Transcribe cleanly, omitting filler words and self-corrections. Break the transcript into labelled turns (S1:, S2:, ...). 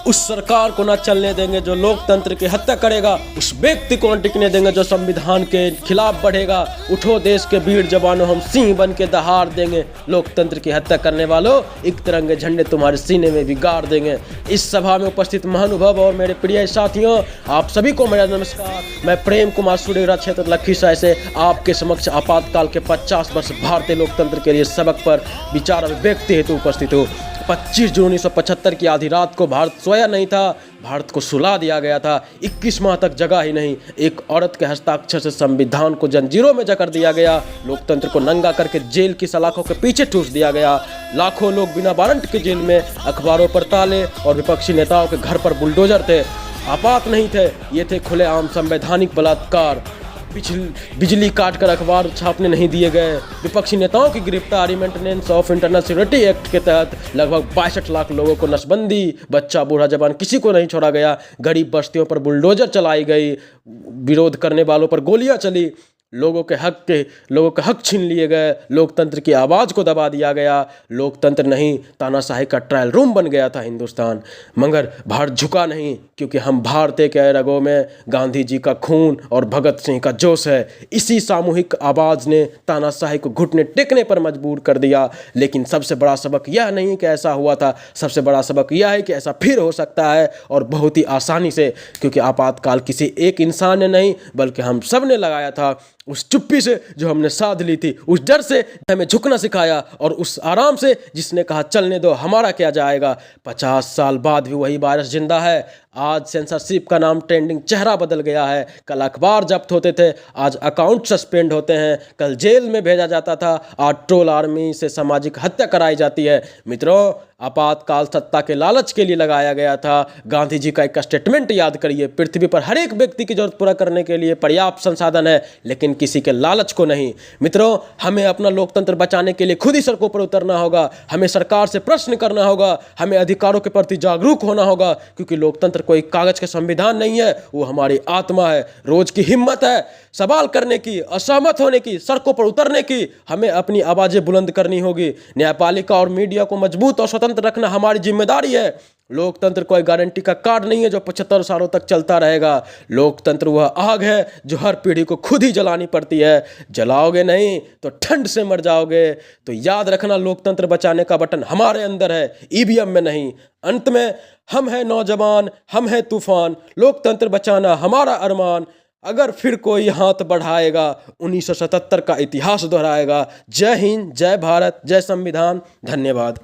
S1: उस सरकार को ना चलने देंगे जो लोकतंत्र की हत्या करेगा, उस व्यक्ति को न टिकने देंगे जो संविधान के खिलाफ बढ़ेगा। उठो देश के वीर जवानों, हम सिंह बन के दहाड़ देंगे। लोकतंत्र की हत्या करने वालों, एक तिरंगे झंडे तुम्हारे सीने में भी गाड़ देंगे। इस सभा में उपस्थित महानुभाव और मेरे प्रिय साथियों, आप सभी को मेरा नमस्कार। मैं प्रेम कुमार सुडेरा, क्षेत्र लखीसराय से आपके समक्ष आपातकाल के 50 वर्ष भारतीय लोकतंत्र के लिए सबक पर विचार अभिव्यक्ति हेतु उपस्थित हूँ। 25 जून 1975 की आधी रात को भारत सोया नहीं था, भारत को सुला दिया गया था। 21 माह तक जगा ही नहीं। एक औरत के हस्ताक्षर से संविधान को जंजीरों में जकड़ दिया गया। लोकतंत्र को नंगा करके जेल की सलाखों के पीछे ठूस दिया गया। लाखों लोग बिना वारंट के जेल में, अखबारों पर ताले और विपक्षी नेताओं के घर पर बुलडोजर थे। आपात नहीं थे, ये थे खुलेआम संवैधानिक बलात्कार। बिजली काट कर अखबार छापने नहीं दिए गए। विपक्षी नेताओं की गिरफ्तारी maintenance of internal security act के तहत लगभग 62 लाख लोगों को नसबंदी, बच्चा बूढ़ा जवान किसी को नहीं छोड़ा गया। गरीब बस्तियों पर बुलडोजर चलाई गई, विरोध करने वालों पर गोलियां चली, लोगों के हक छीन लिए गए, लोकतंत्र की आवाज़ को दबा दिया गया। लोकतंत्र नहीं, तानाशाही का ट्रायल रूम बन गया था हिंदुस्तान। मगर भारत झुका नहीं, क्योंकि हम भारतीय के रगों में गांधी जी का खून और भगत सिंह का जोश है। इसी सामूहिक आवाज़ ने तानाशाही को घुटने टेकने पर मजबूर कर दिया। लेकिन सबसे बड़ा सबक यह नहीं कि ऐसा हुआ था, सबसे बड़ा सबक यह है कि ऐसा फिर हो सकता है, और बहुत ही आसानी से। क्योंकि आपातकाल किसी एक इंसान ने नहीं, बल्कि हम सब ने लगाया था। उस चुप्पी से जो हमने साध ली थी, उस डर से हमें झुकना सिखाया, और उस आराम से जिसने कहा चलने दो, हमारा क्या जाएगा। 50 साल बाद भी वही वायरस जिंदा है। आज सेंसरशिप का नाम ट्रेंडिंग चेहरा बदल गया है। कल अखबार जब्त होते थे, आज अकाउंट सस्पेंड होते हैं। कल जेल में भेजा जाता था, आज ट्रोल आर्मी से सामाजिक हत्या कराई जाती है। मित्रों, आपातकाल सत्ता के लालच के लिए लगाया गया था। गांधी जी का एक स्टेटमेंट याद करिए, पृथ्वी पर हर एक व्यक्ति की जरूरत पूरा करने के लिए पर्याप्त संसाधन है, लेकिन किसी के लालच को नहीं। मित्रों, हमें अपना लोकतंत्र बचाने के लिए खुद ही सड़कों पर उतरना होगा। हमें सरकार से प्रश्न करना होगा, हमें अधिकारों के प्रति जागरूक होना होगा। क्योंकि लोकतंत्र कोई कागज का संविधान नहीं है, वो हमारी आत्मा है। रोज की हिम्मत है सवाल करने की, असहमत होने की, सड़कों पर उतरने की। हमें अपनी आवाजें बुलंद करनी होगी। न्यायपालिका और मीडिया को मजबूत और स्वतंत्र रखना हमारी जिम्मेदारी है। लोकतंत्र कोई गारंटी का कार्ड नहीं है जो 75 सालों तक चलता रहेगा। लोकतंत्र वह आग है जो हर पीढ़ी को खुद ही जलानी पड़ती है। जलाओगे नहीं तो ठंड से मर जाओगे। तो याद रखना, लोकतंत्र बचाने का बटन हमारे अंदर है, ईवीएम में नहीं। अंत में, हम हैं नौजवान, हम हैं तूफान, लोकतंत्र बचाना हमारा अरमान। अगर फिर कोई हाथ बढ़ाएगा, 1977 का इतिहास दोहराएगा। जय हिंद, जय भारत, जय संविधान। धन्यवाद।